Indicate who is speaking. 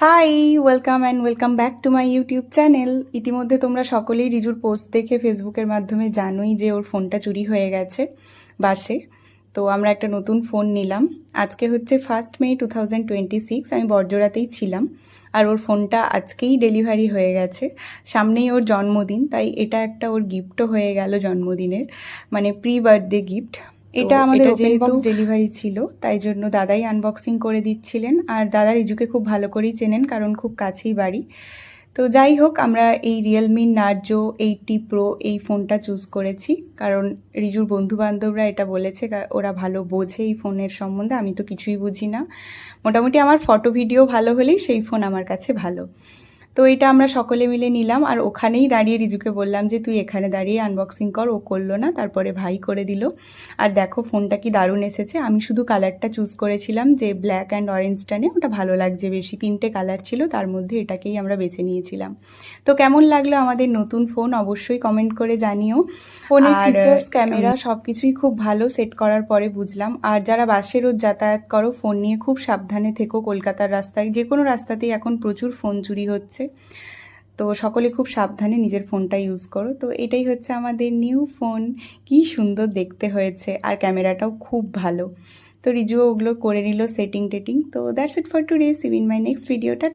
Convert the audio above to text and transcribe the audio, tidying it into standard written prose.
Speaker 1: High, welcome back to my YouTube channel. ইতিমধ্যে তোমরা সকলেই রিজুর পোস্ট দেখে ফেসবুকের মাধ্যমে জানোই যে ওর ফোনটা চুরি হয়ে গেছে বাসে। তো আমরা একটা নতুন ফোন নিলাম। আজকে হচ্ছে 1 মে 2026। আমি বড়জোড়াতেই ছিলাম আর ওর ফোনটা আজকেই ডেলিভারি হয়ে গেছে। সামনেই ওর জন্মদিন, তাই এটা একটা ওর গিফটও হয়ে গেল জন্মদিনের, মানে প্রি বার্থডে গিফট। এটা আমাদের ওপেন বক্স ডেলিভারি ছিল, তাই জন্য দাদাই আনবক্সিং করে দিচ্ছিলেন। আর দাদা রিজুকে খুব ভালো করেই চেনেন, কারণ খুব কাছেই বাড়ি। তো যাই হোক, আমরা এই রিয়েলমি নার্জো 80 প্রো এই ফোনটা চুজ করেছি, কারণ রিজুর বন্ধুবান্ধবরা এটা বলেছে, ওরা ভালো বোঝে এই ফোনের সম্বন্ধে। আমি তো কিছুই বুঝি না, মোটামুটি আমার ফটো ভিডিও ভালো হলেই সেই ফোন আমার কাছে ভালো। তো এটা আমরা সকলে মিলে নিলাম, আর ওখানেই দাঁড়িয়ে রিজুকে বললাম যে তুই এখানে দাঁড়িয়ে আনবক্সিং কর। ও করলো না, তারপরে ভাই করে দিল। আর দেখো ফোনটা কি দারুণ এসেছে। আমি শুধু কালারটা চুজ করেছিলাম যে ব্ল্যাক অ্যান্ড অরেঞ্জটা নিয়ে, ওটা ভালো লাগছে বেশি। 3টে কালার ছিল, তার মধ্যে এটাকেই আমরা বেছে নিয়েছিলাম। তো কেমন লাগলো আমাদের নতুন ফোন অবশ্যই কমেন্ট করে জানিও। ফোনের ফিচার্স, ক্যামেরা সব কিছুই খুব ভালো। সেট করার পরে বুঝলাম। আর যারা বাসে রোজ যাতায়াত করো, ফোন নিয়ে খুব সাবধানে থেকো। কলকাতার রাস্তায়, যে কোনো রাস্তাতেই এখন প্রচুর ফোন চুরি হচ্ছে, তো সকলে খুব সাবধানে নিজের ফোনটা ইউজ করো। তো এটাই হচ্ছে আমাদের নিউ ফোন। কি সুন্দর দেখতে হয়েছে, আর ক্যামেরাটাও খুব ভালো। তো রিজুও ওগুলো করে নিল, সেটিং টেটিং। তো that's it for today. See you in my next ভিডিওটা।